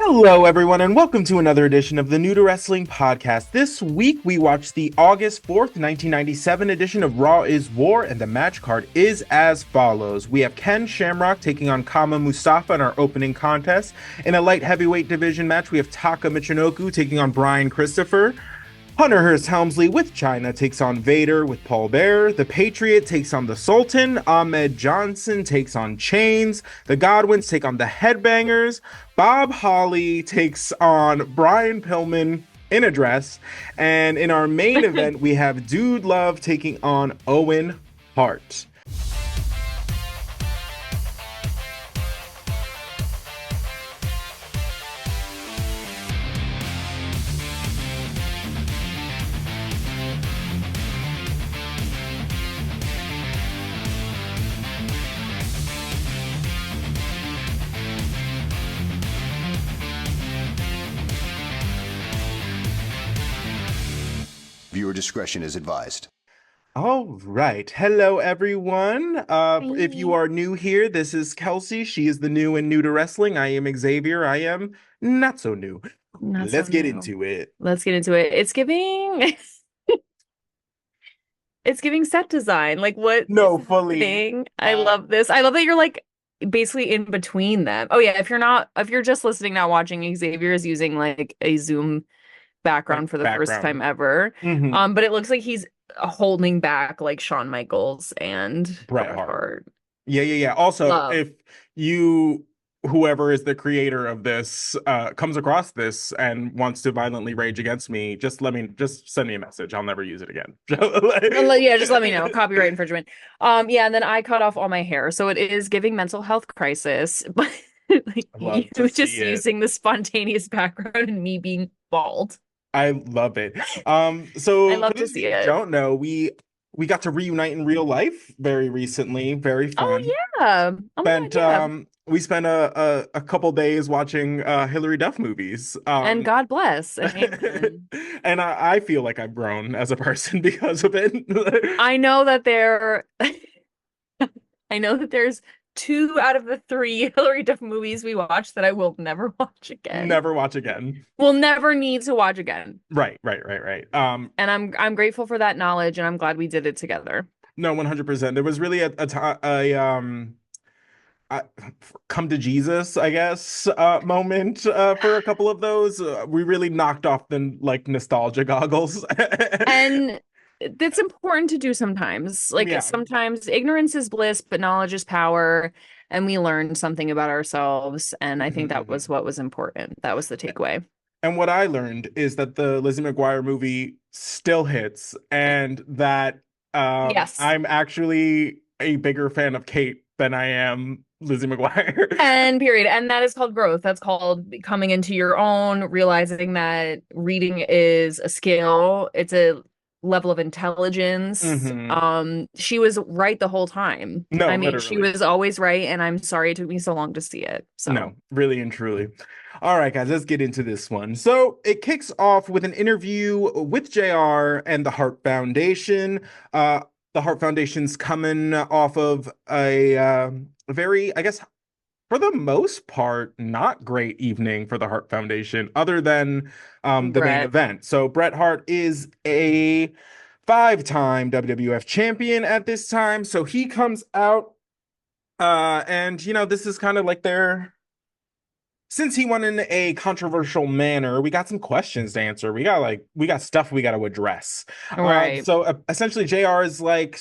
Hello, everyone, and welcome to another edition of the New to Wrestling podcast. This week, we watched the August 4th, 1997 edition of Raw is War, and the match card is as follows. We have Ken Shamrock taking on Kama Mustafa in our opening contest. In a light heavyweight division match, we have Taka Michinoku taking on Brian Christopher. Hunter Hearst Helmsley with Chyna takes on Vader with Paul Bearer. The Patriot takes on the Sultan. Ahmed Johnson takes on Chains. The Godwins take on the Headbangers. Bob Holly takes on Brian Pillman in a dress. And in our main event, we have Dude Love taking on Owen Hart. Viewer discretion is advised. All right. Hello, everyone. If you are new here, this is Kelsey. She is the new and new to wrestling. I am Xavier. I am not so new. Let's get into it. Let's get into it. It's giving it's giving set design. Like what? No, fully. Thing? I love this. I love that you're like basically in between them. Oh yeah, if you're just listening, not watching, Xavier is using like a Zoom background for the first time ever. Mm-hmm. But it looks like he's holding back like Shawn Michaels and Bret Hart. Yeah. Also, if whoever is the creator of this comes across this and wants to violently rage against me, just send me a message. I'll never use it again. Yeah, just let me know. Copyright infringement. And then I cut off all my hair, so it is giving mental health crisis. But like you just using the spontaneous background and me being bald. I love it. So I love to see it. Don't know, we got to reunite in real life very recently. Very fun. We spent a couple days watching Hilary Duff movies. And God bless. And I feel like I've grown as a person because of it. I know that there's 2 out of the 3 Hilary Duff movies we watched that I will never watch again. Never watch again. We'll never need to watch again. Right. And I'm grateful for that knowledge, and I'm glad we did it together. No, 100%. There was really a come to Jesus, I guess, moment for a couple of those. We really knocked off the like nostalgia goggles. And that's important to do sometimes. Sometimes ignorance is bliss, but knowledge is power. And we learned something about ourselves. And I think that was what was important. That was the takeaway. And what I learned is that the Lizzie McGuire movie still hits, and that yes, I'm actually a bigger fan of Kate than I am Lizzie McGuire. And period. And that is called growth. That's called coming into your own, realizing that reading is a skill. It's a level of intelligence. She was right the whole time. No, I mean, literally. She was always right, and I'm sorry it took me so long to see it. So no, really and truly. All right, guys, let's get into this one. So it kicks off with an interview with JR and the Hart Foundation. The Hart Foundation's coming off of a very, I guess, for the most part, not great evening for the Hart Foundation, other than the main event. So Bret Hart is a 5-time WWF champion at this time. So he comes out, and this is kind of like since he won in a controversial manner, we got some questions to answer. We got stuff we got to address. Right. So essentially, JR is like,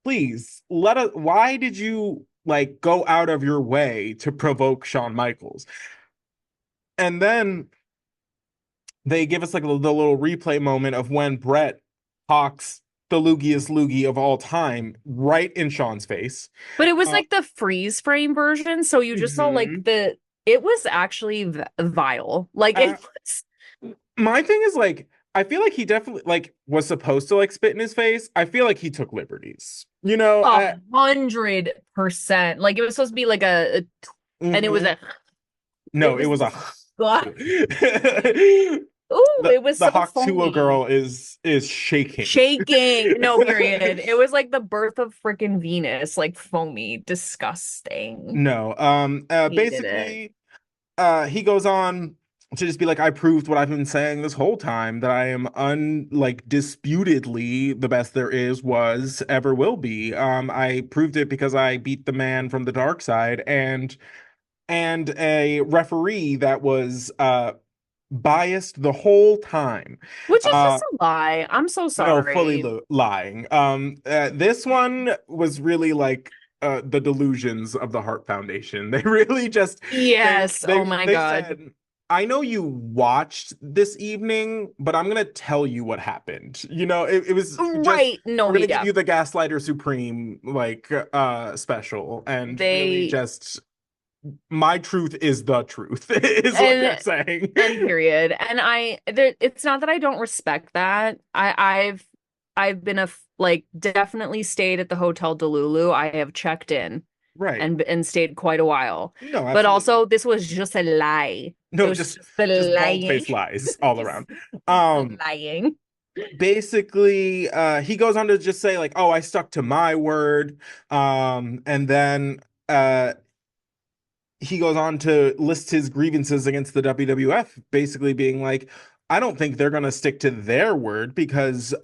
please why did you go out of your way to provoke Shawn Michaels? And then they give us the little replay moment of when Bret talks the loogiest loogie of all time right in Shawn's face. But it was the freeze frame version, so you just saw it was actually vile. It was. My thing is I feel like he definitely was supposed to spit in his face. I feel like he took liberties. 100%. It was supposed to be and it was a. No, it was a. Ooh, it was the so Hawk foamy. Tuah girl is shaking. No, period. It was like the birth of freaking Venus, foamy, disgusting. No, basically, he goes on to just be like, I proved what I've been saying this whole time, that I am disputedly the best there is, was, ever will be. I proved it because I beat the man from the dark side, and a referee that was biased the whole time. Which is Uh just a lie. I'm so no, fully sorry. lying. This one was really like the delusions of the Hart Foundation. They really just Yes. Oh my they God. said, I know you watched this evening, but I'm gonna tell you what happened. It was just, Right. No, we're gonna give yeah. you the Gaslighter Supreme special, and really They just, my truth is the truth, is what they're and saying. and period. And it's not that I don't respect that. I've been like definitely stayed at the Hotel Delulu. I have checked in Right. and stayed quite a while. No, But absolutely. also this was just a lie. It No, was just just a lying. bald-faced lies all Just around. just Um, lying. Basically, he goes on to just say like, "Oh, I stuck to my word," and then he goes on to list his grievances against the WWF, basically being like, I don't think they're going to stick to their word, because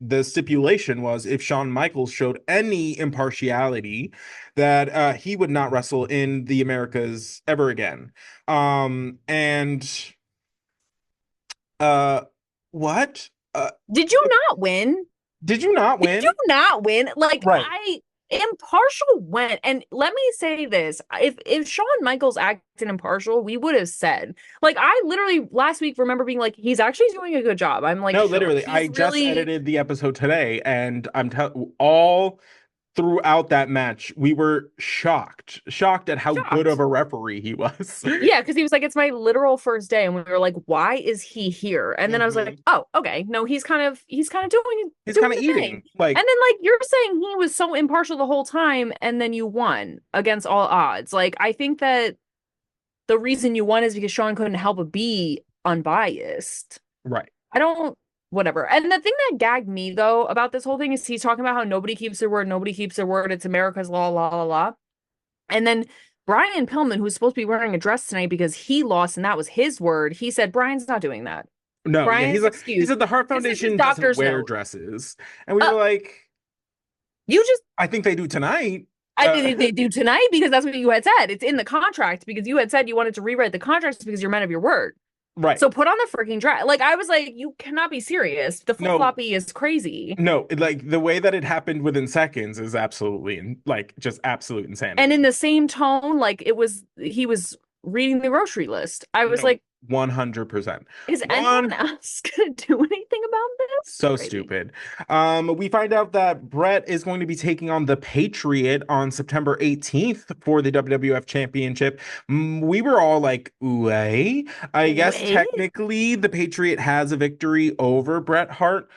the stipulation was, if Shawn Michaels showed any impartiality, that he would not wrestle in the Americas ever again. And uh, what? Did you not win? Did you not Did you win? not win? Like Right. I impartial went, and let me say this. If Shawn Michaels acted impartial, we would have said. Like I literally last week remember being like, he's actually doing a good job. I'm like No, shook. literally, I He's just really edited the episode today, and all throughout that match, we were shocked at how good of shocked. a referee he was. Yeah, because he was like, it's my literal first day, and we were like, why is he here? And then I was like, Hmm. oh, okay, no, he's kind of He's doing kind of the thing. eating, And like, then like you're saying he was so impartial the whole time, and then you won against all odds. Like I think that the reason you won is because Shawn couldn't help but be unbiased. right. I don't, whatever. And the thing that gagged me though about this whole thing is he's talking about how nobody keeps their word, nobody keeps their word. It's America's law, la la la. And then Brian Pillman, who's supposed to be wearing a dress tonight because he lost and that was his word, he said Brian's not doing that. No, yeah, Brian's he excuse. said the Hart This is his Foundation doesn't doctor's wear note. dresses, and we Uh, were like, you just I think they do tonight. I think they do tonight because that's what you had said. It's in the contract because you had said you wanted to rewrite the contract because you're men of your word. Right. So put on the freaking dress. Like I was like, you cannot be serious. The flip No, floppy is crazy. no, like the way that it happened within seconds is absolutely like just absolute And in insanity. the same tone, like he was reading the grocery list. I was No, like, 100%. is anyone One else gonna do anything about this? So Crazy. stupid. We find out that Bret is going to be taking on the Patriot on September 18th for the WWF Championship. We were all like, "Way." I guess Wait. technically the Patriot has a victory over Bret Hart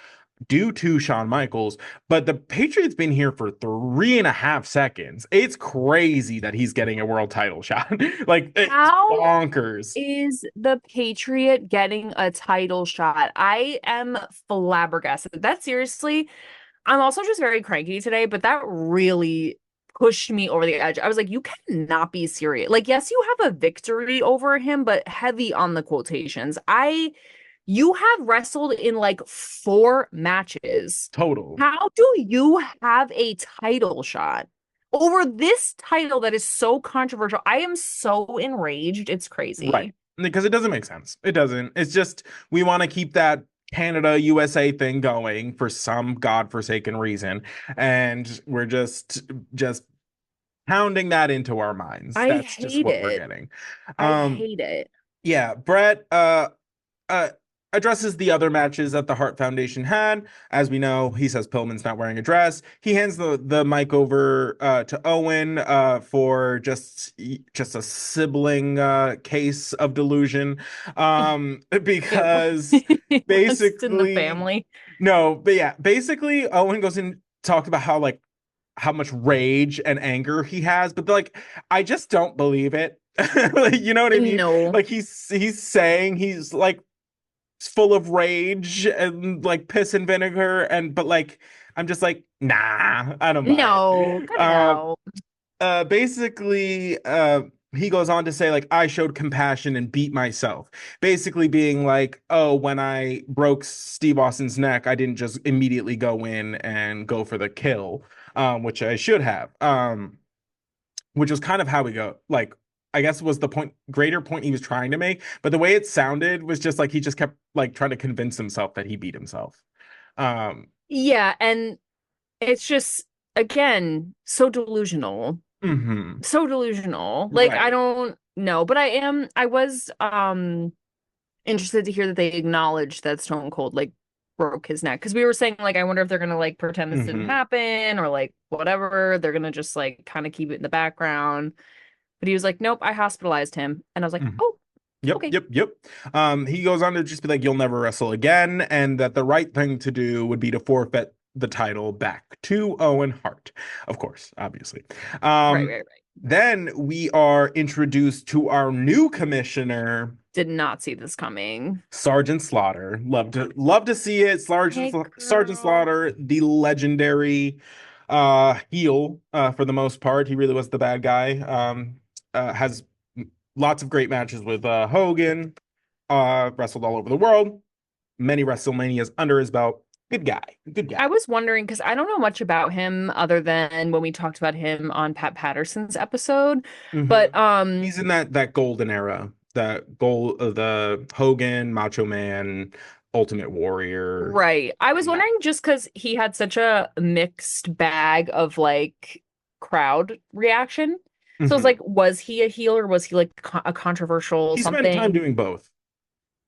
due to Shawn Michaels, but the Patriot's been here for 3.5 seconds. It's crazy that he's getting a world title shot. Like, it's How bonkers. is the Patriot getting a title shot? I am flabbergasted. That seriously, I'm also just very cranky today, but that really pushed me over the edge. I was like, you cannot be serious. Like, yes, you have a victory over him, but heavy on the quotations. You have wrestled in like 4 matches. Total. How do you have a title shot over this title that is so controversial? I am so enraged. It's Right. crazy. Because it doesn't make sense. It doesn't. It's just, we want to keep that Canada USA thing going for some godforsaken reason. And we're just pounding that into our minds. I That's just hate what we're it. getting. I Um, hate it. yeah, Brett uh addresses the other matches that the Hart Foundation had. As we know, he says Pillman's not wearing a dress. He hands the mic over to Owen for just a sibling case of delusion. It was, Because it was in the basically, family. no, but yeah, basically Owen goes and talks about how much rage and anger he has, but like, I just don't believe it. Like, you know what I mean? No, Like, he's saying he's like full of rage and like piss and vinegar, and but like, I'm just like, nah, I don't buy no, it. cut it out. Basically, he goes on to say, like, I showed compassion and beat myself. Basically being like, oh, when I broke Steve Austin's neck, I didn't just immediately go in and go for the kill, which I should have. Which was kind of how we go. Like, I guess was the greater point he was trying to make. But the way it sounded was just like he just kept like trying to convince himself that he beat himself. Yeah, and it's just, again, so delusional. So delusional. Like, I Right. don't know, but I was interested to hear that they acknowledged that Stone Cold like broke his neck, because we were saying like I wonder if they're gonna like pretend this didn't happen, or like whatever, they're gonna just like kind of keep it in the background. But he was like, nope, I hospitalized him, and I was like, oh, Yep, okay. yep. He goes on to just be like, you'll never wrestle again, and that the right thing to do would be to forfeit the title back to Owen Hart, of course, obviously. Right. Then we are introduced to our new commissioner. Did not see this coming. Sergeant Slaughter. Love to see it. Sergeant Slaughter, the legendary heel for the most part. He really was the bad guy. Has lots of great matches with Hogan. Wrestled all over the world. Many WrestleManias under his belt. Good guy. I was wondering, because I don't know much about him other than when we talked about him on Pat Patterson's episode. But he's in that golden era. That goal of the Hogan, Macho Man, Ultimate Warrior. Right. I was wondering, just because he had such a mixed bag of like crowd reaction. So it's like, was he a heel, or was he like a controversial something? He spent time doing both.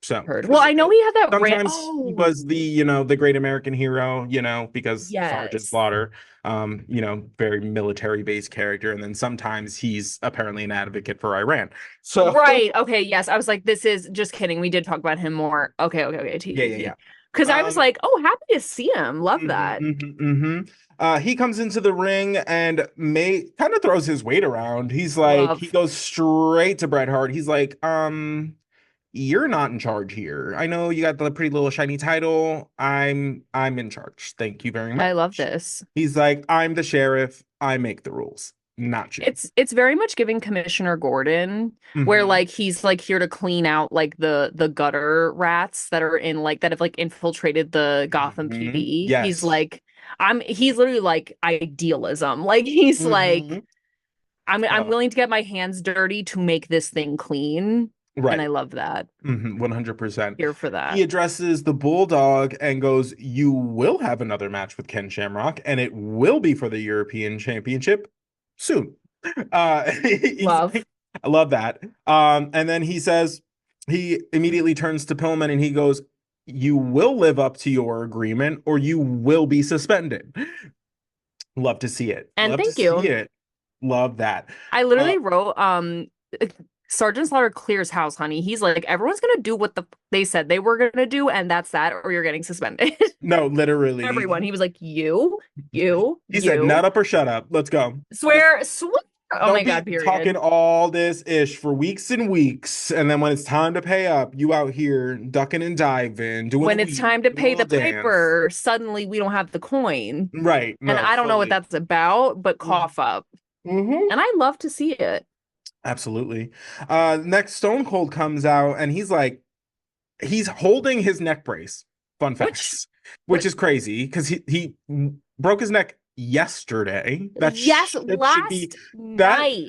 So, well, I know he had that sometimes he was the the great American hero, because Sergeant Slaughter, very military based character, and then sometimes he's apparently an advocate for Iran. So right, okay, yes, I was like, this is just kidding. We did talk about him more. Okay, yeah. Because I was like, oh, happy to see him. Love that. He comes into the ring and kind of throws his weight around. He's like, he goes straight to Bret Hart. He's like, you're not in charge here. I know you got the pretty little shiny title. I'm in charge. Thank you very much. I love this. He's like, I'm the sheriff. I make the rules, not you. It's very much giving Commissioner Gordon, where like he's like here to clean out like the gutter rats that are in like that have like infiltrated the Gotham PD. Yes. He's literally like idealism. Like he's like, I'm willing to get my hands dirty to make this thing clean. Right. And I love that. 100%. Here for that. He addresses the Bulldog and goes, you will have another match with Ken Shamrock, and it will be for the European Championship soon. Love. I love that. And then he says, he immediately turns to Pillman and he goes, you will live up to your agreement or you will be suspended. Love to see it. And thank you. See it. Love that. I literally wrote, Sergeant Slaughter clears house, honey. He's like, everyone's gonna do what they said they were gonna do, and that's that, or you're getting suspended. No, literally. Everyone. He was like, you. He said, nut up or shut up. Let's go. Swear. Oh my God, period. Talking all this ish for weeks and weeks, and then when it's time to pay up, you out here ducking and diving, doing. When it's time to pay the piper, suddenly we don't have the coin. Right. And I don't know what that's about, but cough up. And I love to see it. Absolutely. Next, Stone Cold comes out and he's like, he's holding his neck brace. Fun facts, which is crazy because he broke his neck yesterday. That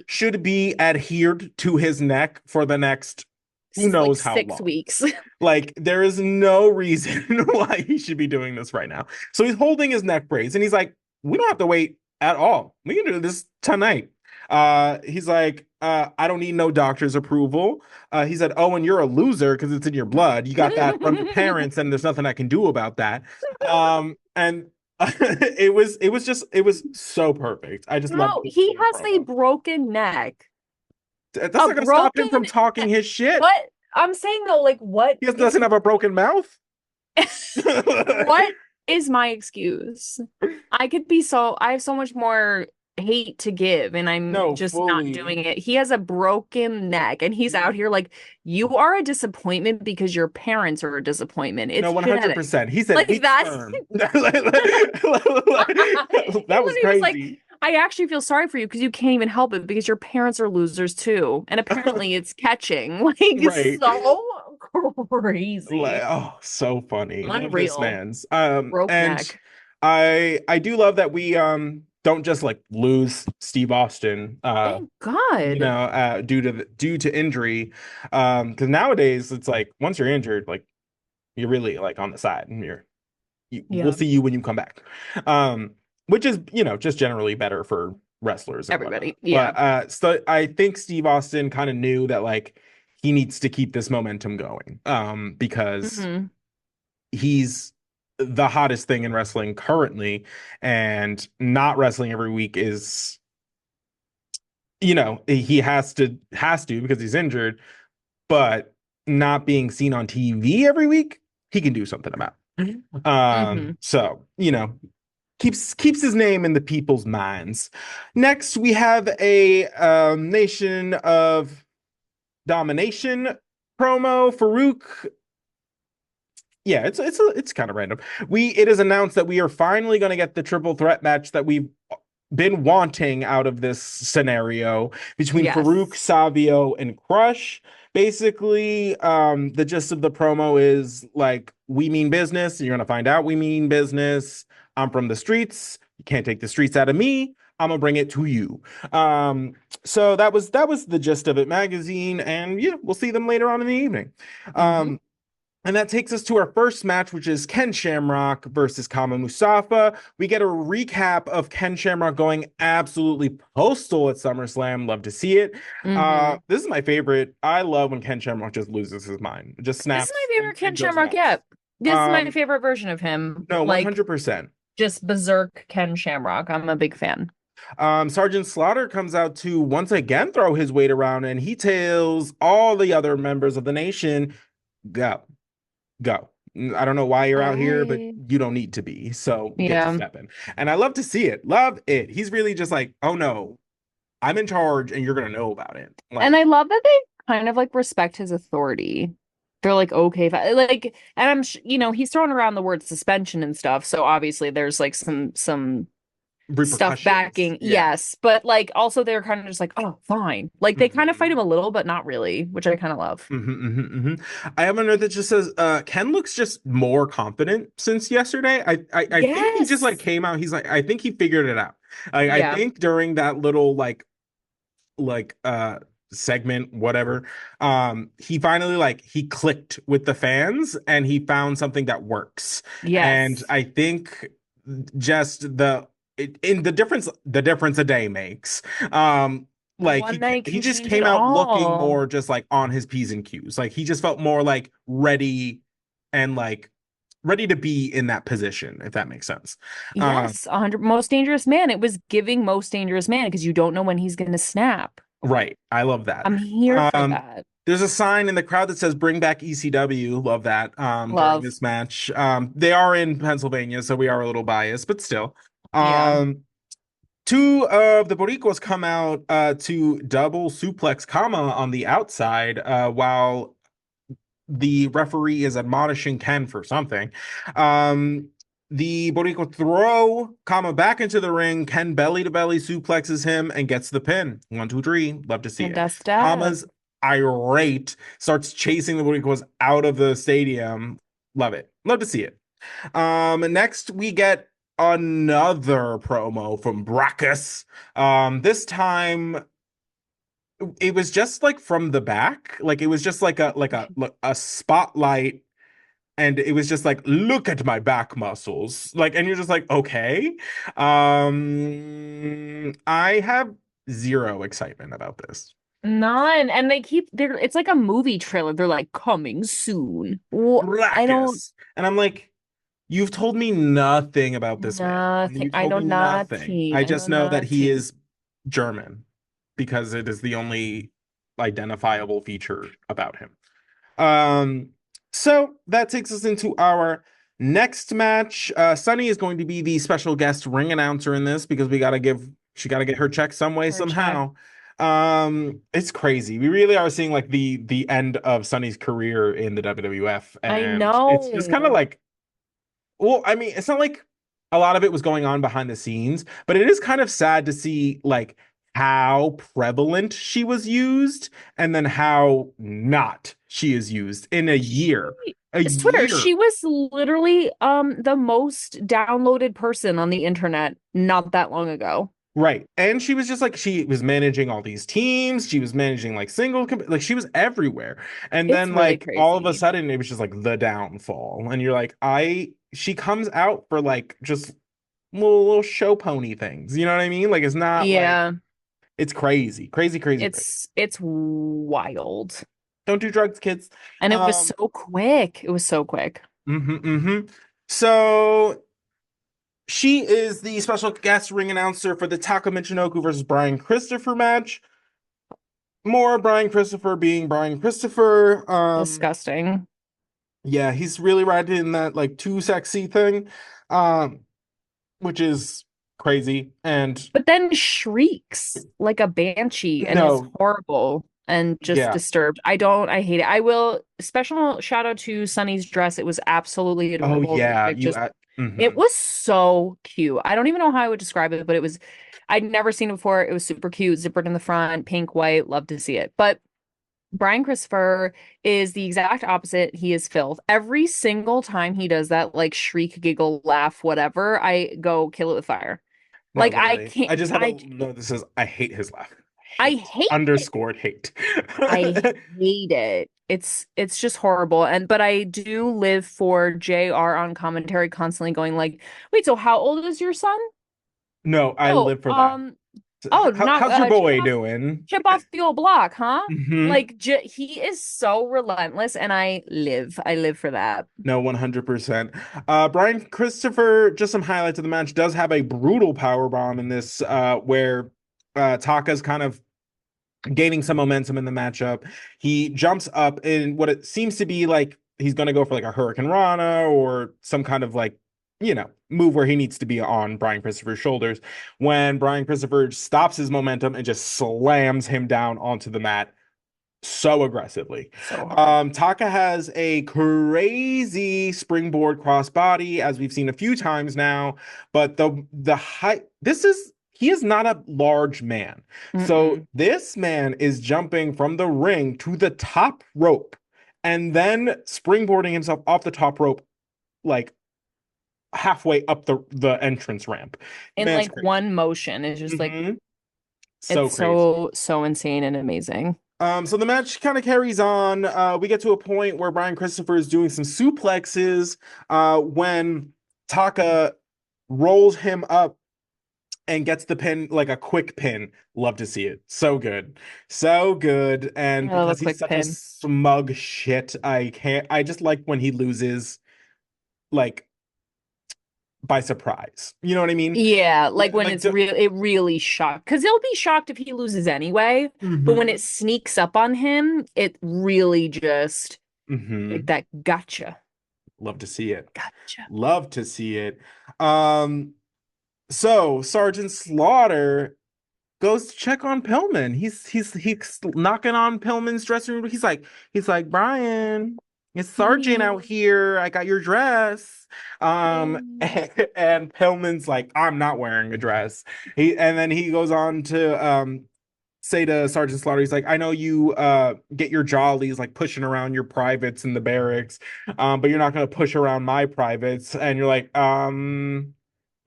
should be adhered to his neck for the next who knows how 6 long. weeks. Like there is no reason why he should be doing this right now. So he's holding his neck brace and he's like, we don't have to wait at all. We can do this tonight. He's like, I don't need no doctor's approval. He said, oh, and you're a loser because it's in your blood. You got that from your parents, and there's nothing I can do about that. And it was so perfect. I just love it. He has a broken neck. That's not gonna stop him from talking his shit. What I'm saying though, like what? He doesn't have a broken mouth. What is my excuse? I have so much more hate to give, and I'm not doing it. He has a broken neck and he's out here like, you are a disappointment because your parents are a disappointment. It's 100%. He said like that. that was crazy. Like, I actually feel sorry for you because you can't even help it because your parents are losers too. And apparently it's catching. Like Right. so Like, crazy. oh, so funny. Love this Unreal. man's. Broke And neck. I do love that we don't just like lose Steve Austin Thank God. due to injury. Because nowadays it's like once you're injured, like you're really like on the side and we'll Yeah. see you when you come back. Um, which is, just generally better for wrestlers and whatnot. Everybody. Yeah. But so I think Steve Austin kind of knew that like he needs to keep this momentum going. Because Hmm. he's the hottest thing in wrestling currently, and not wrestling every week is, he has to because he's injured, but not being seen on TV every week, he can do something about. Hmm. So, keeps his name in the people's minds. Next, we have a Nation of Domination promo. Farouk. Yeah, it's kind of random. It is announced that we are finally going to get the triple threat match that we've been wanting out of this scenario between Farouk, Yes. Savio, and Crush. Basically, the gist of the promo is like, we mean business. You're gonna find out we mean business. I'm from the streets. You can't take the streets out of me. I'm gonna bring it to you. Um, so that was the gist of it, magazine, and yeah, we'll see them later on in the evening. Hmm. And that takes us to our first match, which is Ken Shamrock versus Kama Mustafa. We get a recap of Ken Shamrock going absolutely postal at SummerSlam. Love to see it. Hmm. This is my favorite. I love when Ken Shamrock just loses his mind, just This is snaps my favorite Ken and goes Shamrock nuts. yet. This is my favorite version of him. No, Like 100%. just berserk Ken Shamrock. I'm a big fan. Sergeant Slaughter comes out to once again throw his weight around, and he tells all the other members of the nation, go. Go. I don't know why you're out here, but I you don't need to be. So get to Yeah. stepping. And I love to see it. Love it. He's really just like, oh no, I'm in charge and you're gonna know about it. And Like, I love that they kind of like respect his authority. They're like, okay, like, and he's throwing around the word suspension and stuff. So obviously there's like some stuff repercussions. backing. Yeah. Yes, but like also they're kind of just like, oh, fine. Like they kind of fight Mhm. him a little, but not really, which I kind of love. I have a note that just says Ken looks just more confident since yesterday. I think he just like Yes. came out. He's like, I think he figured it out. I Yeah. think during that little like segment, whatever, he finally like he clicked with the fans and he found something that works. And Yes. I think just in the difference a day makes. Like One he night he can just change it came out looking all. more just like on his P's and Q's. Like he just felt more like ready and like ready to be in that position, if that makes sense. um Yes, 100 most dangerous man. It was giving most dangerous man because you don't know when he's going to snap. right, I love that. I'm here for um that. there's a sign in the crowd that says bring back ECW. Love that. During Love. this match, they are in Pennsylvania, so we are a little biased, but still. Yeah. Two of the Boricuas come out to double suplex Kama on the outside, while the referee is admonishing Ken for something. Um, the Boricua throw Kama back into the ring. Ken belly to belly suplexes him and gets the pin. 1, 2, 3. Love to see And it. that's that. Kama's irate, starts chasing the Boricuas out of the stadium. Love it. Love to see it. Next we get another promo from Brackus. This time it was just like from the back, like it was just like a spotlight, and it was just like, look at my back muscles, like, and you're just like, okay. I have zero excitement about this. None. And it's like a movie trailer. They're like coming soon. I don't Brackus, and I'm like, you've told me nothing about this man. nothing. You told me nothing. I I know just know that he nothing. is German because it is the only identifiable feature about him. Um, so that takes us into our next match. Sunny is going to be the special guest ring announcer in this because she gotta get her check some way, Her check. somehow. It's crazy. We really are seeing like the end of Sunny's career in the WWF, I and it's just kind of know. like, well, I mean, it's not like a lot of it was going on behind the scenes, but it is kind of sad to see like how prevalent she was used and then how not she is used in a year. A It's Twitter. year. She was literally the most downloaded person on the internet not that long ago. Right. And she was just like, she was managing all these teams. She was managing like like she was everywhere. And It's then really like all of a crazy. sudden it was just like the downfall. And you're like, she comes out for like just little show pony things. You know what I mean? Like it's not like, Yeah, it's crazy, crazy, crazy, crazy. it's wild. Don't do drugs, kids. And it was Um, so quick. It was so quick. mhm. So she is the special guest ring announcer for the Taka Michinoku versus Brian Christopher match. More Brian Christopher being Brian Christopher. Disgusting. Yeah, he's really riding that like too sexy thing, um, which is crazy. And But then shrieks like a banshee and is no, horrible and just yeah. disturbed. I hate it. I will special shout out to Sunny's dress. It was absolutely Oh adorable. yeah, Like just it mhm. was so cute. I don't even know how I would describe it, but I'd never seen it before. It was super cute, zippered in the front, pink, white, love to see it. But Brian Christopher is the exact opposite. He is filth. Every single time he does that, like shriek, giggle, laugh, whatever, I go kill it with fire. No, Like I literally. can't. I just have a no. This is I hate his laugh. I Hate hate it. underscored hate. I hate it. It's just horrible. And but I do live for JR on commentary constantly going like, "Wait, so how old is your son?" No, I Oh, live for that. oh, not How's your boy doing? chip off the old block, huh? Hmm. Like he is so relentless and I live for that. No, 100%. Brian Christopher, just some highlights of the match, does have a brutal power bomb in this, where Taka's kind of gaining some momentum in the matchup. He jumps up in what it seems to be like he's going to go for like a Hurricane Rana or some kind of like, move where he needs to be on Brian Christopher's shoulders. When Brian Christopher stops his momentum and just slams him down onto the mat so aggressively. So hard. Taka has a crazy springboard crossbody, as we've seen a few times now, but the height, he is not a large man. So Mm-mm. this man is jumping from the ring to the top rope and then springboarding himself off the top rope like halfway up the entrance ramp. In Man's like crazy. one motion is just like So it's crazy. so insane and amazing. So the match kind of carries on. We get to a point where Brian Christopher is doing some suplexes, when Taka rolls him up and gets the pin, like a quick pin. Love to see it. So good. So good. And I love a because he's quick such a pin. smug shit, I just like when he loses, like, by surprise. You know what I mean? Yeah, like when Like, it's real, it really shocked because he'll be shocked if he loses anyway. But when mhm, it sneaks up on him, it really just like mhm. that gotcha, Love to see it. gotcha. Love to see it. Um, So Sergeant Slaughter goes to check on Pillman. He's knocking on Pillman's dressing room. He's like, Brian, it's Sergeant out Hey, here. I got your dress. hey. And Pillman's like, I'm not wearing a dress. And then he goes on to say to Sergeant Slaughter, he's like, I know you get your jollies like pushing around your privates in the barracks, but you're not gonna push around my privates. And you're like,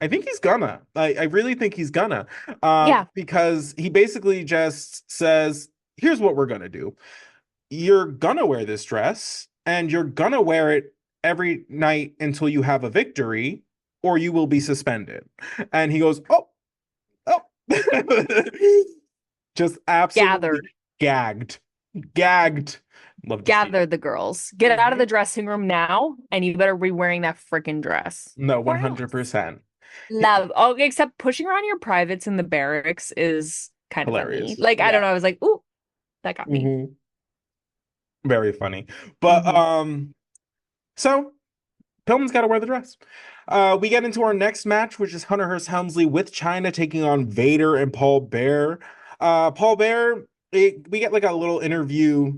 I think he's gonna. I really think he's gonna. Yeah, Because he basically just says, here's what we're gonna do. You're gonna wear this dress, and you're gonna wear it every night until you have a victory, or you will be suspended. And he goes, oh, oh. Just absolutely gathered, gagged. Gagged. Love to see gather it. the girls. Get out of Mhm. the dressing room now, and you better be wearing that freaking dress. No, Or else. 100%. Love. Oh, except pushing around your privates in the barracks is kind of funny. Hilarious. Like, I don't Yeah. know. I was like, ooh, that got me. Mhm. Very funny. But Hmm. so Pillman's got to wear the dress. We get into our next match, which is Hunter Hearst Helmsley with China taking on Vader and Paul Bear. Paul Bear, we get like a little interview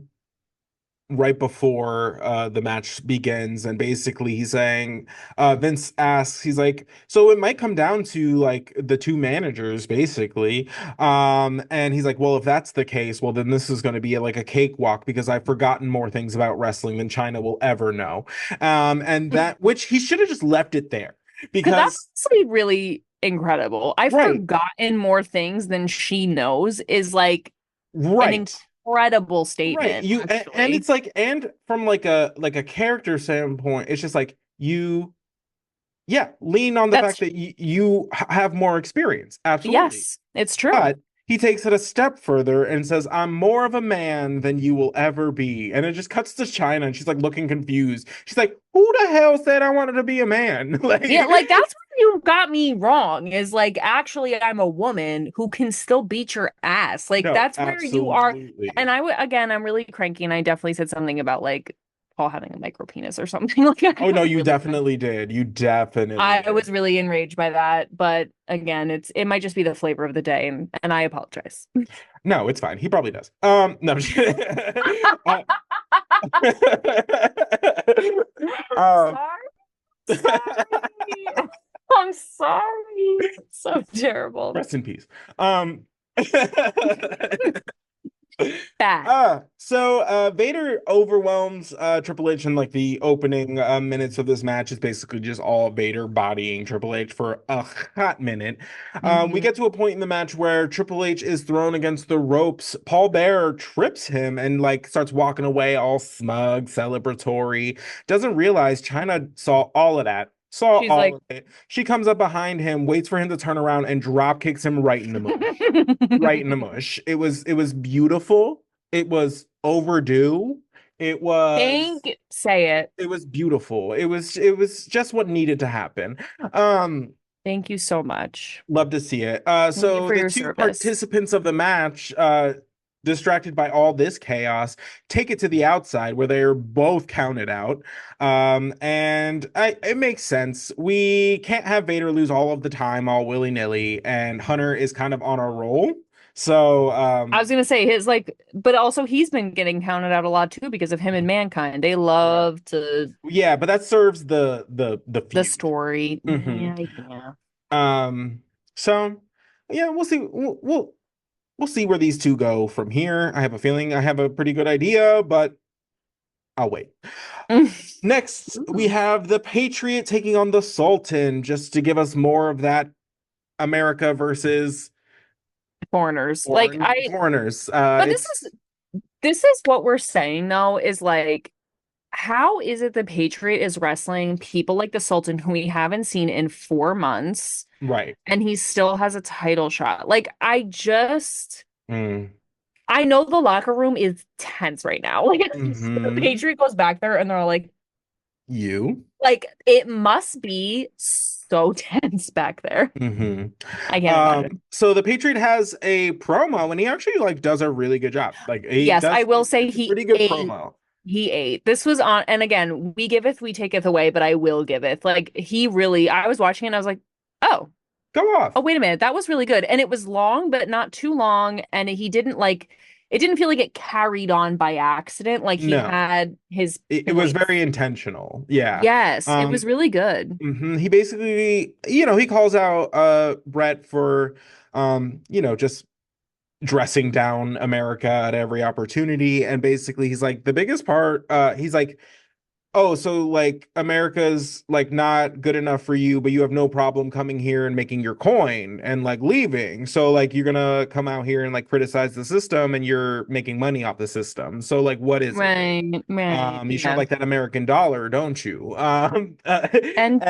right before the match begins, and basically he's saying, Vince asks, he's like, so it might come down to like the two managers basically, and he's like, well, if that's the case, well then this is going to be like a cakewalk because I've forgotten more things about wrestling than China will ever know, and that, which he should have just left it there because That's actually really incredible. I've right, forgotten more things than she knows is like an right. incredible Right. statement, And actually. it's like, and from like a character standpoint, it's just like you, yeah, lean on the fact That's that you have more experience. Absolutely. yes, it's true. But he takes it a step further and says, I'm more of a man than you will ever be. And it just cuts to China and she's like looking confused. She's like, who the hell said I wanted to be a man? Like, Yeah, like that's where you got me wrong, is like actually I'm a woman who can still beat your ass. Like no, that's where you are. absolutely. And again, I'm really cranky and I definitely said something about like Paul having a micro penis or something. Like I Oh no, got you really definitely did. You definitely I did. was really enraged by that, but again, it might just be the flavor of the day, and I apologize. No, it's fine. He probably does. No, I'm just kidding. Uh, um, Sorry, sorry. I'm sorry. So terrible. rest in peace. Um, Bad. Vader overwhelms Triple H in like the opening minutes of this match. Is basically just all Vader bodying Triple H for a hot minute. We Mhm. get to a point in the match where Triple H is thrown against the ropes. Paul Bearer trips him and like starts walking away all smug, celebratory. Doesn't realize China saw all of that. Saw She's all like, of it. She comes up behind him, waits for him to turn around, and drop kicks him right in the mush. Right in the mush. It was beautiful. It was overdue. It was Thank, say it. it was beautiful. It was just what needed to happen. Um, Thank you so much. Love to see it. Thank you So for the your two service. participants of the match, distracted by all this chaos, take it to the outside where they're both counted out. It makes sense. We can't have Vader lose all of the time, all willy-nilly, and Hunter is kind of on a roll. So, I was gonna say his like, but also he's been getting counted out a lot too because of him and Mankind. They right. love to Yeah, but that serves the the feud. story. Hmm. Yeah, yeah. Um, so yeah, we'll see. We'll see where these two go from here. I have a feeling I have a pretty good idea, but I'll wait. Next, we have the Patriot taking on the Sultan, just to give us more of that America versus Foreigners. Like foreigners. but this is what we're saying though, is like how is it the Patriot is wrestling people like the Sultan who we haven't seen in 4 months right. and he still has a title shot? Like Mm. I know the locker room is tense right now. Like the Hmm. Patriot goes back there and they're all You. like it must be so tense back there. Hmm. I can't imagine. So the Patriot has a promo, and he actually like does a really good job. Like he Yes, I does will say it's a pretty good ate. promo. He ate. This was on, and again, we giveth, we taketh away, but I will giveth. Like he really, I was watching it and I was like, oh, Go oh, off. wait a minute, that was really good. And it was long, but not too long. And he didn't like, it didn't feel like it carried on by accident. Like he No. had his It was points. very intentional. Yeah. Yes, it was Um, really good. He basically, he calls out Bret for just dressing down America at every opportunity. And basically he's like the biggest part, he's like, oh, so like America's like not good enough for you, but you have no problem coming here and making your coin and like leaving. So like you're gonna come out here and like criticize the system and you're making money off the system. So like what is it? Right, right, You sure yeah. like that American dollar, don't you? And And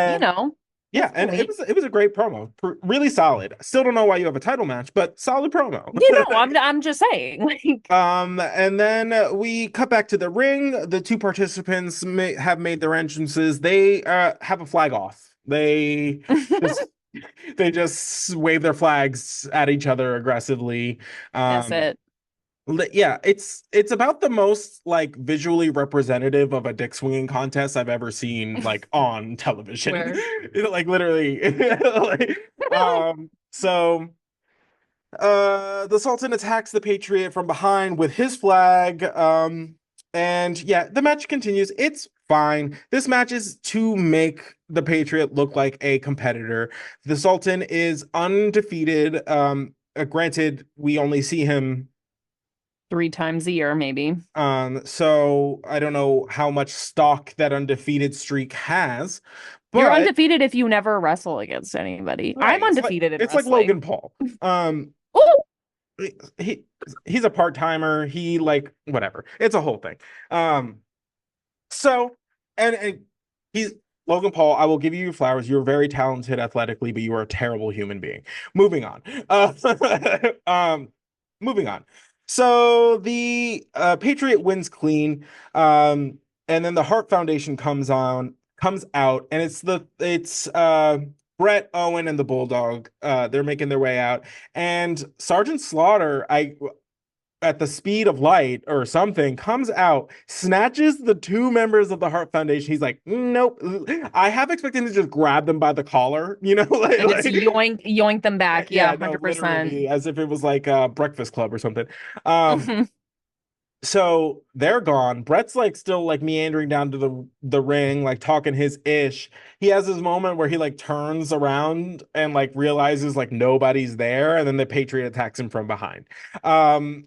yeah, it's and it point. was it was a great promo, really solid. Still don't know why you have a title match, but solid promo. You know, I'm just saying, like, And then we cut back to the ring. The two participants have made their entrances. They have a flag off. Just they just wave their flags at each other aggressively. that's Um, it. yeah, it's about the most like visually representative of a dick swinging contest I've ever seen like on television. Where? Like literally. Like, so the Sultan attacks the Patriot from behind with his flag. And yeah, the match continues. It's fine. This match is to make the Patriot look like a competitor. The Sultan is undefeated. Granted, we only see him 3 times a year, maybe. so I don't know how much stock that undefeated streak has, You're but undefeated if you never wrestle against anybody. right, I'm undefeated in it's like wrestling. Logan Paul. Oh, He he's a part-timer. He like whatever. It's a whole thing. Um, so and he's Logan Paul. I will give you your flowers. You're very talented athletically, but you are a terrible human being. Moving on. Um, moving on. So the Patriot wins clean. And then the Hart Foundation comes out, and it's Bret, Owen, and the Bulldog. They're making their way out, and Sergeant Slaughter, at the speed of light or something, comes out, snatches the two members of the Hart Foundation. He's like, nope. I have expected him to just grab them by the collar, and just yoink them back. Yeah, no, 100%. literally, as if it was like a Breakfast Club or something. So they're gone. Brett's like still like meandering down to the ring, like talking his ish. He has this moment where he like turns around and like realizes like nobody's there, and then the Patriot attacks him from behind.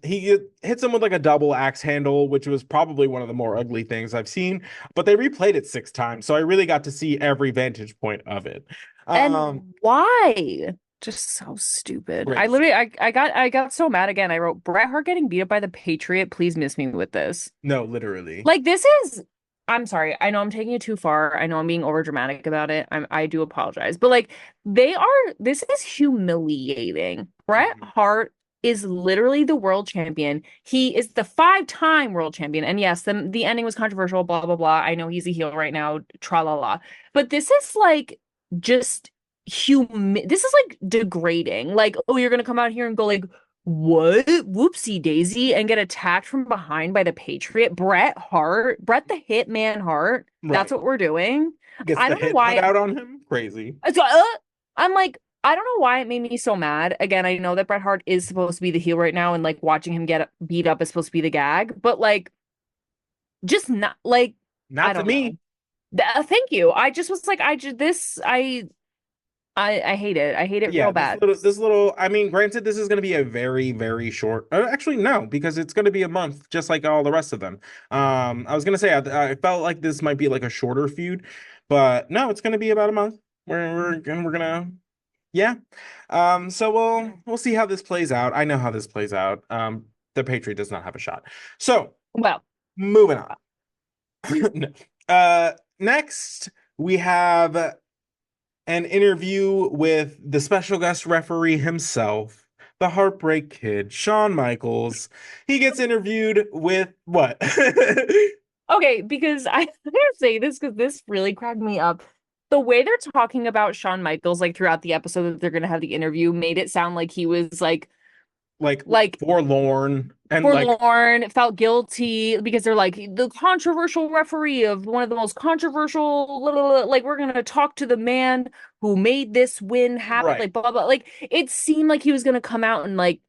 He hits him with like a double axe handle, which was probably one of the more ugly things I've seen, but they replayed it 6 times, so I really got to see every vantage point of it. And why? Just so stupid. Right. I literally I got so mad again. I wrote Bret Hart getting beat up by the Patriot. Please miss me with this. No, literally. Like this is I'm sorry. I know I'm taking it too far. I know I'm being over dramatic about it. I do apologize. But like this is humiliating. Bret Hart is literally the world champion. He is the 5-time world champion. And yes, the ending was controversial, blah blah blah. I know he's a heel right now, tra la la. But this is like just this is like degrading. Like, oh, you're gonna come out here and go like, what? Whoopsie daisy, and get attacked from behind by the Patriot. Bret the Hitman Hart. Right. That's what we're doing. Gets I the don't know hit why put out on him. Crazy. I'm like, I don't know why it made me so mad. Again, I know that Bret Hart is supposed to be the heel right now, and like watching him get beat up is supposed to be the gag, but like, just not like, Not to me. Thank you. I just was like, I hate it. I hate it real bad. This little, I mean, granted, this is going to be a very, very short, actually, no, because it's going to be a month, just like all the rest of them. I was going to say, I felt like this might be like a shorter feud, but no, it's going to be about a month. We're gonna, yeah. So we'll see how this plays out. I know how this plays out. The Patriot does not have a shot. So, well, moving on. Next we have an interview with the special guest referee himself, the Heartbreak Kid, Shawn Michaels. He gets interviewed with what? Okay, because I'm gonna say this because this really cracked me up. The way they're talking about Shawn Michaels, like throughout the episode that they're gonna have the interview, made it sound like he was like forlorn and felt guilty because they're like the controversial referee of one of the most controversial, like we're gonna talk to the man who made this win happen, right. like blah blah. Like it seemed like he was gonna come out and like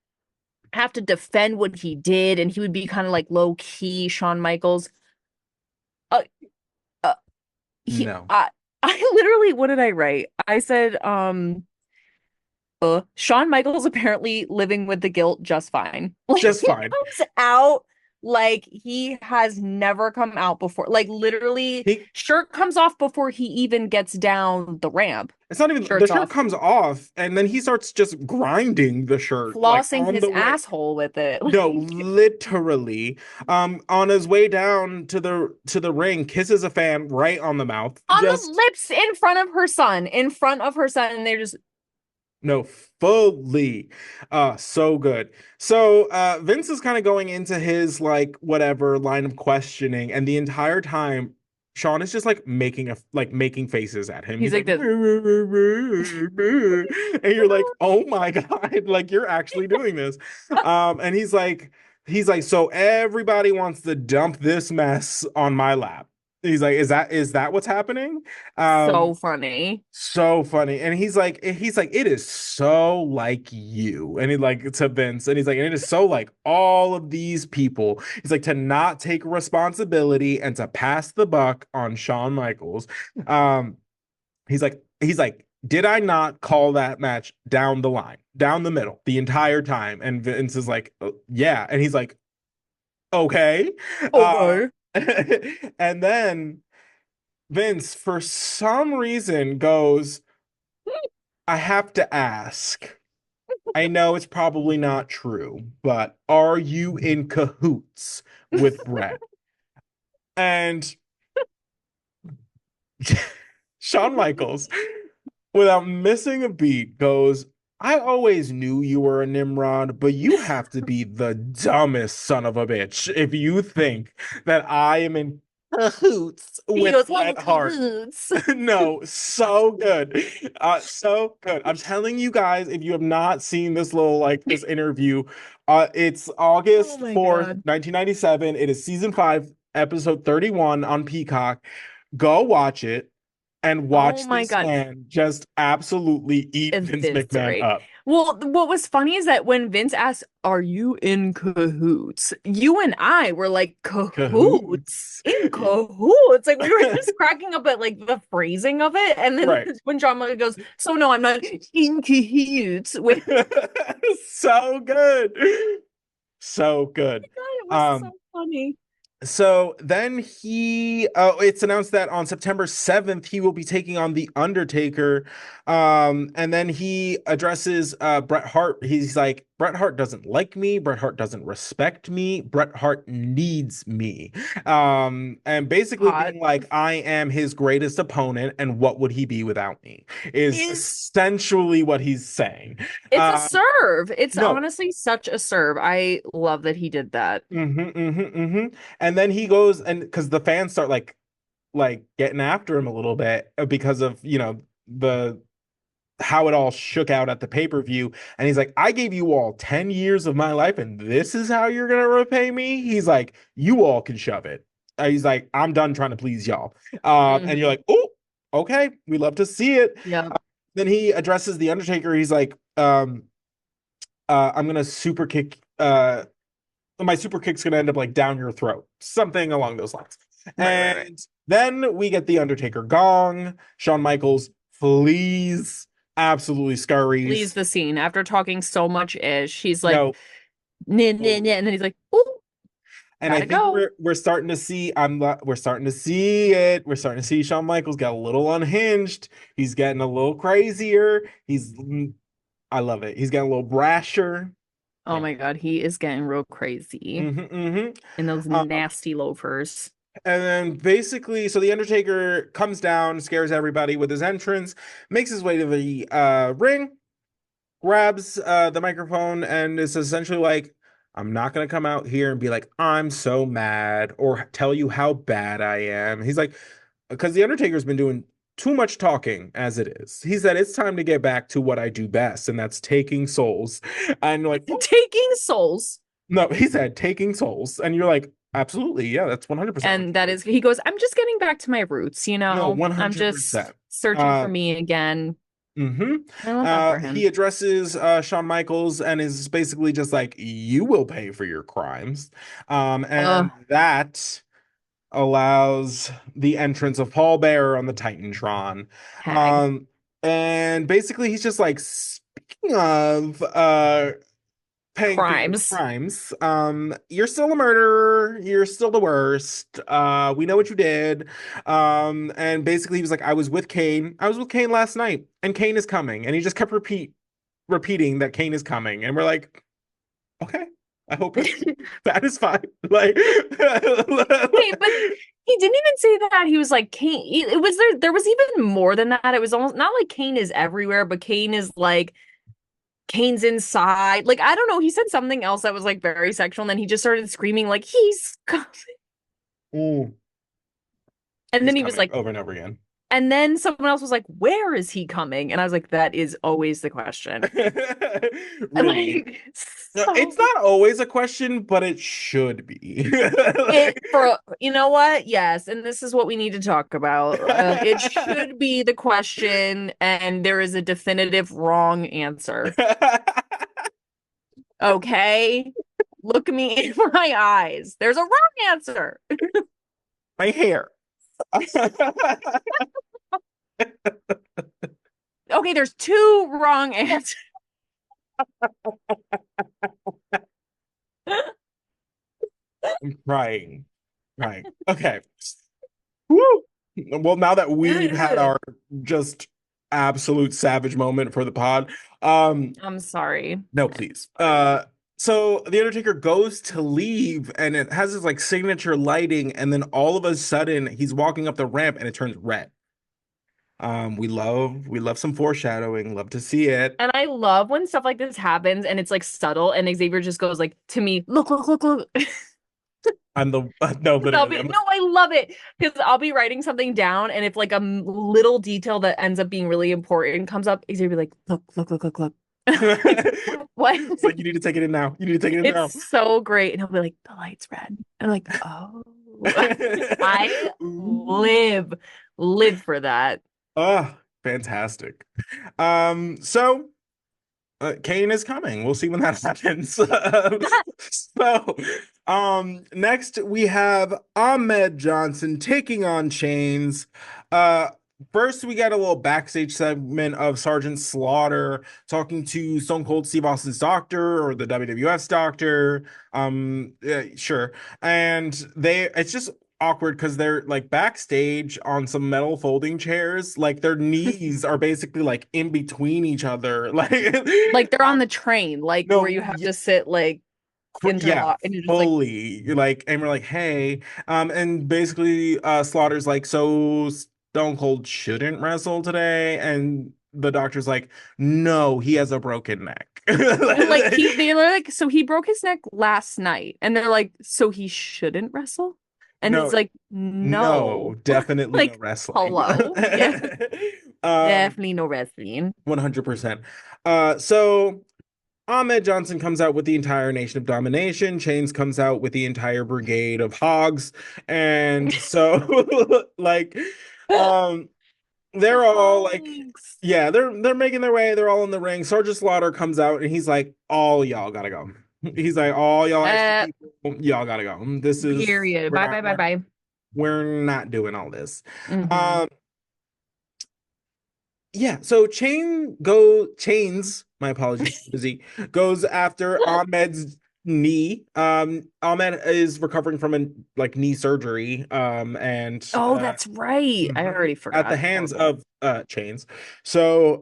have to defend what he did, and he would be kind of like low key Shawn Michaels. No. I literally, what did I write? I said, Shawn Michaels apparently living with the guilt just fine. Like, just fine. He comes out like he has never come out before. Like literally, shirt comes off before he even gets down the ramp. It's not even the shirt comes off, and then he starts just grinding the shirt, flossing his asshole with it. No, literally. On his way down to the ring, kisses a fan right on the mouth, on the lips, in front of her son, and they're just. No, fully. So good. So Vince is kind of going into his like whatever line of questioning, and the entire time Shawn is just like making faces at him. He's like this. And you're like, oh my God, like you're actually doing this. And he's like, so everybody wants to dump this mess on my lap. He's like, is that what's happening? So Um, funny. so funny. And he's like, it is so like you. And he like to Vince, and he's like, and it is so like all of these people. He's like to not take responsibility and to pass the buck on Shawn Michaels. Um, he's like, did I not call that match down the line, down the middle, the entire time? And Vince is like, yeah. And he's like, okay. Uh, Okay. and then Vince, for some reason, goes, I have to ask. I know it's probably not true, but are you in cahoots with Bret? And Shawn Michaels, without missing a beat, goes, I always knew you were a Nimrod, but you have to be the dumbest son of a bitch if you think that I am in cahoots He with goes, Bret in Hart. cahoots. No, so good. So good. I'm telling you guys, if you have not seen this little like this interview, it's Oh August my 4th, God. 1997. It is season 5, episode 31 on Peacock. Go watch it and Oh watch my this God. man just absolutely eat Vince McMahon Eviscerate. up. Well, what was funny is that when Vince asked, "Are you in cahoots?" You and I were like, "Cahoots? Cahoots. In cahoots?" Like we were just cracking up at like the phrasing of it. And then Right. when John Muller goes, "So no, I'm not in cahoots with." So good. So good. God, it was so Um, funny. So then it's announced that on September 7th, he will be taking on The Undertaker. And then he addresses Bret Hart. He's like, Bret Hart doesn't like me. Bret Hart doesn't respect me. Bret Hart needs me. And basically Hot. being like, I am his greatest opponent, and what would he be without me? Is Is essentially what he's saying. It's a Um, serve. It's no, honestly such a serve. I love that he did that. And then he goes, and because the fans start like getting after him a little bit because of the how it all shook out at the pay-per-view. And he's like, I gave you all 10 years of my life, and this is how you're gonna repay me. He's like, you all can shove it. He's like, I'm done trying to please y'all. And you're Mhm. like, oh, okay, we love to see it. Yeah. Then he addresses the Undertaker. He's like, I'm gonna super kick my super kick's gonna end up like down your throat, something along those lines. Right. And then we get the Undertaker gong. Shawn Michaels flees, absolutely Leaves scurries. the scene after talking so much ish. He's like, No, nah, nah, nah, and then he's like, ooh, and I gotta think go. we're starting to see. We're starting to see it. We're starting to see Shawn Michaels get a little unhinged. He's getting a little crazier. I love it. He's getting a little brasher. Oh Can't my God, he is getting real crazy wait. in those nasty loafers. And then basically, so the Undertaker comes down, scares everybody with his entrance, makes his way to the ring, grabs the microphone, and is essentially like, I'm not gonna come out here and be like, I'm so mad, or tell you how bad I am. He's like, because the Undertaker's been doing too much talking as it is. He said it's time to get back to what I do best, and that's taking souls. And you're like, oh, Taking souls. no, he said taking souls, and you're like, absolutely, yeah, that's 100% what And you that do. is, he goes, I'm just getting back to my roots, No, I'm just 100%. searching for me again. hmm I love that for He him. addresses Shawn Michaels and is basically just like, you will pay for your crimes. And Ugh, that allows the entrance of Paul Bearer on the Titantron. tag. Um, and basically he's just like, speaking of paying for your Crimes. crimes. You're still a murderer. You're still the worst. We know what you did. And basically he was like, I was with Kane. I was with Kane last night, and Kane is coming. And he just kept repeating that Kane is coming. And we're like, okay, I hope that is fine. Like Wait, but he didn't even say that. He was like Kane. It was there was even more than that. It was almost not like Kane is everywhere, but Kane is like Kane's inside. Like I don't know. He said something else that was like very sexual, and then he just started screaming like he's coming. Ooh, And he's then he was coming like, over and over again. And then someone else was like, "Where is he coming?" And I was like, "That is always the question." And Really? like, No, it's so not always a question, but it should be. it Like, for you know what? Yes, and this is what we need to talk about. It should be the question, and there is a definitive wrong answer. Okay? Look me in my eyes. There's a wrong answer. My hair. Okay, there's two wrong answers. I'm crying. Crying. Okay. Woo. Well, now that we've had our just absolute savage moment for the pod, I'm sorry. no, please. Sorry. So the Undertaker goes to leave and it has his like signature lighting, and then all of a sudden he's walking up the ramp and it turns red. We love some foreshadowing, love to see it. And I love when stuff like this happens and it's like subtle and Xavier just goes like to me, look, look, look, look. I'm the no, literally. No, I love it because I'll be writing something down and if like a little detail that ends up being really important comes up, Xavier be like, look, look, look, look, look. What? It's like you need to take it in now. You need to take it in now. It's so great. And he'll be like, the light's red. And I'm like, oh, I live for that. Oh, fantastic. So Kane is coming. We'll see when that happens. Next we have Ahmed Johnson taking on Chains. Uh, First we got a little backstage segment of Sergeant Slaughter talking to Stone Cold Steve Austin's doctor or the WWF's doctor. Yeah, sure. And it's just awkward because they're like backstage on some metal folding chairs, like their knees are basically like in between each other, Like they're on the train, like no, where you have to sit like yeah, interlock and you're just like, fully. You're like, and we're like, hey, and basically, Slaughter's like, so Stone Cold shouldn't wrestle today, and the doctor's like, no, he has a broken neck. like they're like, so he broke his neck last night, and they're like, so he shouldn't wrestle, and No, he's like, no, no, definitely no like, wrestling. hello, yeah, Um, definitely no wrestling. 100%. So Ahmed Johnson comes out with the entire Nation of Domination. Chains comes out with the entire brigade of hogs. And so like um they're all like, Thanks. yeah, they're making their way, they're all in the ring. Sergeant Slaughter comes out and he's like, all y'all gotta go. He's like, all y'all extra Uh, people, y'all gotta go. This is period. we're Bye, not bye, bye, bye. we're not doing all this. Hmm. Um Yeah, so Chains, my apologies, busy, goes after Ahmed's knee. Ahmed is recovering from a like knee surgery. And Oh, that's right. I mhm, already at the forgot. hands Horrible. of Chains. So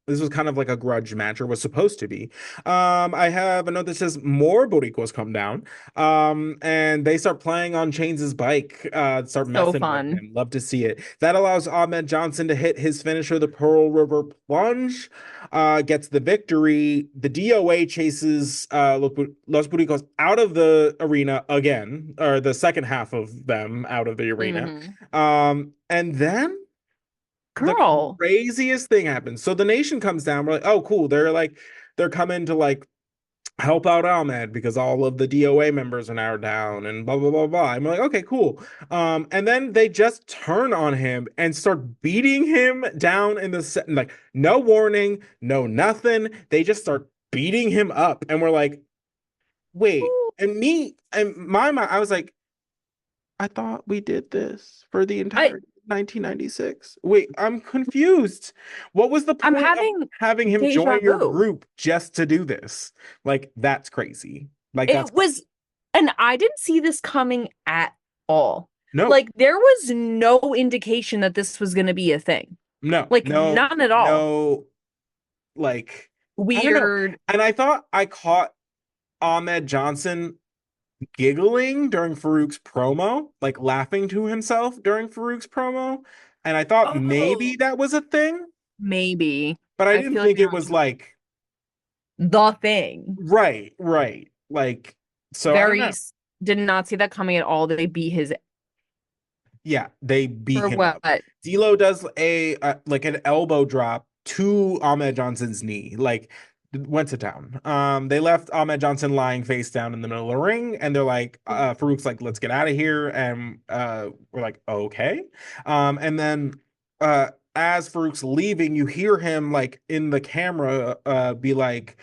this was kind of like a grudge match, or was supposed to be. I have a note that says more Boricuas come down. And they start playing on Chains' bike, start So messing with fun. him. Love to see it. That allows Ahmed Johnson to hit his finisher, the Pearl River Plunge, gets the victory. The DOA chases Los Boricuas out of the arena again, or the second half of them out of the arena. Hmm. And then the Girl. craziest thing happens. So the nation comes down. We're like, oh, cool. They're coming to like help out Ahmed because all of the DOA members are now down and blah blah blah blah. And we're like, okay, cool. And then they just turn on him and start beating him down in the set. Like, no warning, no nothing. They just start beating him up. And we're like, wait. And my mind, I was like, I thought we did this for the I entire 1996. Wait, I'm confused. What was the I'm point of having having him deja join your vu. group just to do this? Like, that's crazy. Like, that's It was, and I didn't see this coming at all. no, Like there was no indication that this was going to be a thing. no, Like no, none at all. no. Like, I don't know. Weird. And I thought I caught Ahmed Johnson giggling during Farouk's promo, like laughing to himself during Farouk's promo. And I thought maybe Oh, that was a thing, maybe. but I I didn't feel like think now it was I'm like, the thing. right, right. Like, so I don't Very know. did not see that coming at all. They beat his Yeah, they beat For him up. what? D'Lo does a like an elbow drop to Ahmed Johnson's knee, like went to town. They left Ahmed Johnson lying face down in the middle of the ring, and they're like, Farouk's like, let's get out of here, and we're like, okay. And then as Farouk's leaving, you hear him like in the camera be like,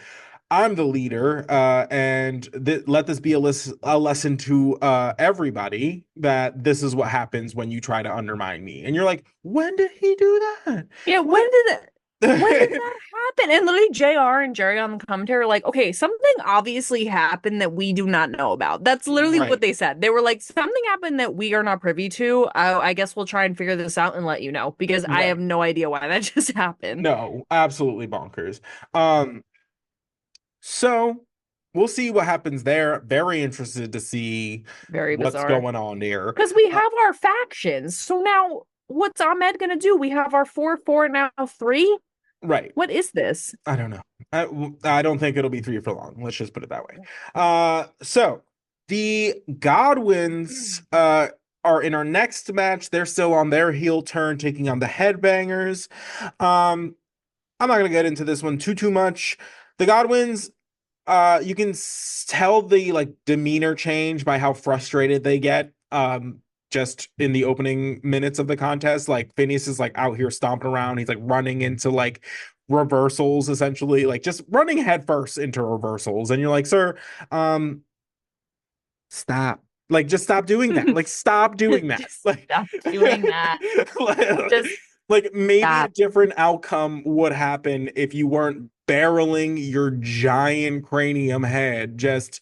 I'm the leader, and let this be a lesson to everybody that this is what happens when you try to undermine me. And you're like, when did he do that? Yeah, When? when did that happen? And literally JR and Jerry on the commentary were like, okay, something obviously happened that we do not know about. That's literally Right. what they said. They were like, something happened that we are not privy to. I guess we'll try and figure this out and let you know because I have Right. no idea why that just happened. No, absolutely bonkers. Um, so we'll see what happens there. Very interested to see Very what's bizarre. going on there. Because we have our factions. So now what's Ahmed gonna do? We have our 4-4 now 3? Right. What is this? I don't know. I don't think it'll be 3 for long. Let's just put it that way. So the Godwins are in our next match. They're still on their heel turn, taking on the Headbangers. I'm not gonna get into this one too much. The Godwins, you can tell the like demeanor change by how frustrated they get. Just in the opening minutes of the contest, like Phineas is like out here stomping around. He's like running into like reversals, essentially, like just running headfirst into reversals. And you're like, sir, stop. Like, just stop doing that. Like, stop doing that. Just Like, stop doing that. like, Just like maybe a stop. different outcome would happen if you weren't barreling your giant cranium head just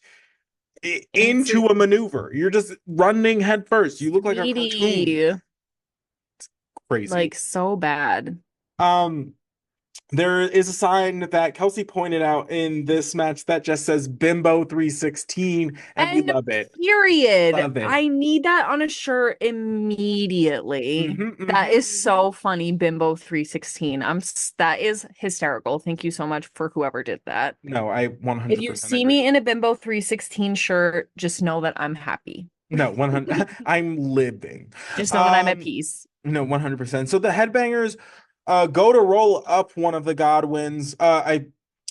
into a maneuver. You're just running head first. You look like a cartoon. Speedy. Crazy. Like so bad. Um, there is a sign that Kelsey pointed out in this match that just says Bimbo 316, and we And love it. period. Love it. I need that on a shirt immediately. That Mhm. is so funny, Bimbo 316. That is hysterical. Thank you so much for whoever did that. No, I If 100% you see agree. me in a Bimbo 316 shirt, just know that I'm happy. No, 100. I'm living. Just know that I'm at peace. No, 100%. So the Headbangers go to roll up one of the Godwins,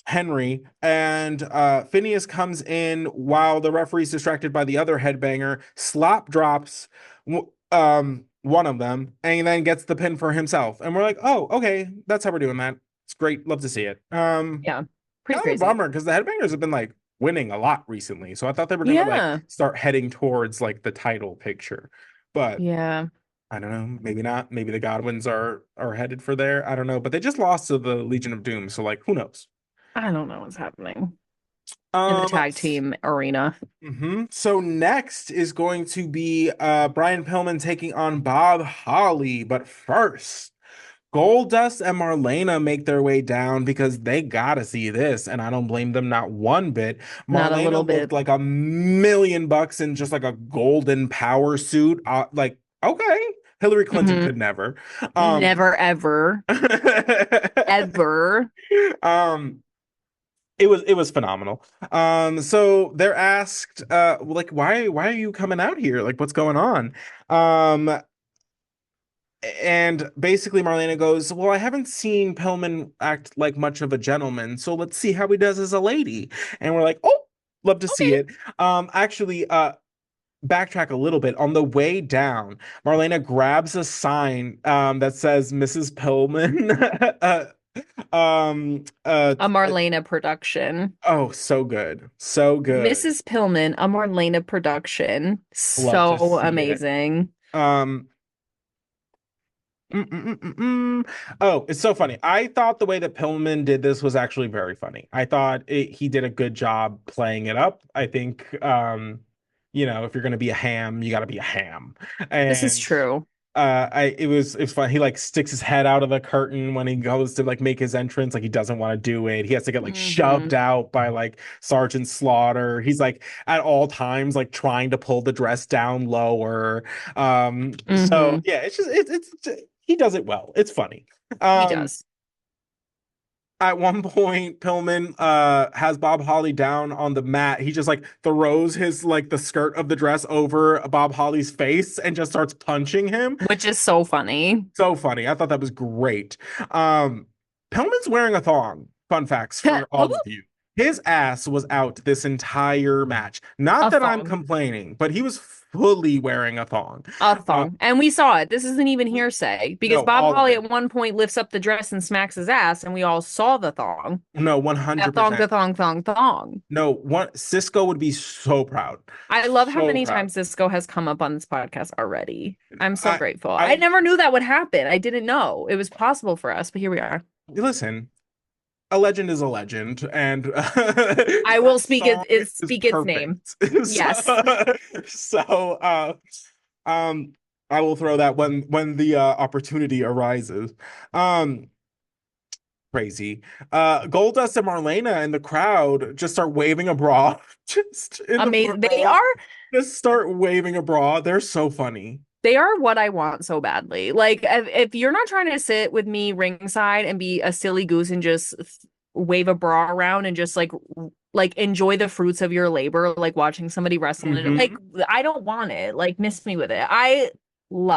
Henry, and Phineas comes in while the referee's distracted by the other Headbanger, slop drops one of them, and then gets the pin for himself. And we're like, oh, okay, that's how we're doing that. It's great. Love to see it. Yeah, pretty Kind of a crazy. bummer because the Headbangers have been like winning a lot recently. So I thought they were gonna like start heading towards like the title picture. But yeah, I don't know, maybe not. Maybe the Godwins are headed for there. I don't know. But they just lost to the Legion of Doom, so like who knows? I don't know what's happening in the tag team arena. So next is going to be Brian Pillman taking on Bob Holly. But first, Goldust and Marlena make their way down because they gotta see this, and I don't blame them not one bit. Not a little Marlena looked bit. like $1,000,000 in just like a golden power suit. Like, okay, Hillary Clinton could never. Never ever. Ever. It was phenomenal. So they're asked, like, why are you coming out here? Like, what's going on? And basically Marlena goes, well, I haven't seen Pillman act like much of a gentleman, so let's see how he does as a lady. And we're like, oh, love to see it. Actually, backtrack a little bit. On the way down, Marlena grabs a sign that says Mrs. Pillman. A Marlena production. Oh, so good. So good. Mrs. Pillman, a Marlena production. Love to So see it. amazing. Oh, it's so funny. I thought the way that Pillman did this was actually very funny. I thought he did a good job playing it up. I think, if you're gonna be a ham, you got to be a ham. This is And true. it was fun. He like sticks his head out of the curtain when he goes to like make his entrance. Like he doesn't want to do it. He has to get like shoved out by like Sergeant Slaughter. He's like at all times like trying to pull the dress down lower. So yeah, it's just it's he does it well. It's funny. He does. At one point, Pillman has Bob Holly down on the mat. He just like throws his like the skirt of the dress over Bob Holly's face and just starts punching him. Which is so funny. So funny. I thought that was great. Um, Pillman's wearing a thong. Fun facts for all of you. His ass was out this entire match. Not A that I'm thong. complaining, but he was fully wearing a thong. A thong. And we saw it. This isn't even hearsay because No, Bob all of Holly it. at one point lifts up the dress and smacks his ass, and we all saw the thong. No, That thong, 100%. the thong, thong, thong. No, one Cisco would be so proud. I love how So many proud. times Cisco has come up on this podcast already. I'm so I- grateful. I- I never knew that would happen. I didn't know it was possible for us, but here we are. Listen, a legend is a legend, and I will speak song speak is its name. perfect. Yes. So, I will throw that when the opportunity arises. Um, Crazy. Goldust and Marlena in the crowd just start waving a bra. Just in the Amazing. front They row. are Just start waving a bra. They're so funny. they are what I want so badly. Like if you're not trying to sit with me ringside and be a silly goose and just wave a bra around and just like enjoy the fruits of your labor, like watching somebody wrestle, Mhm. like I don't want it. Like miss me with it.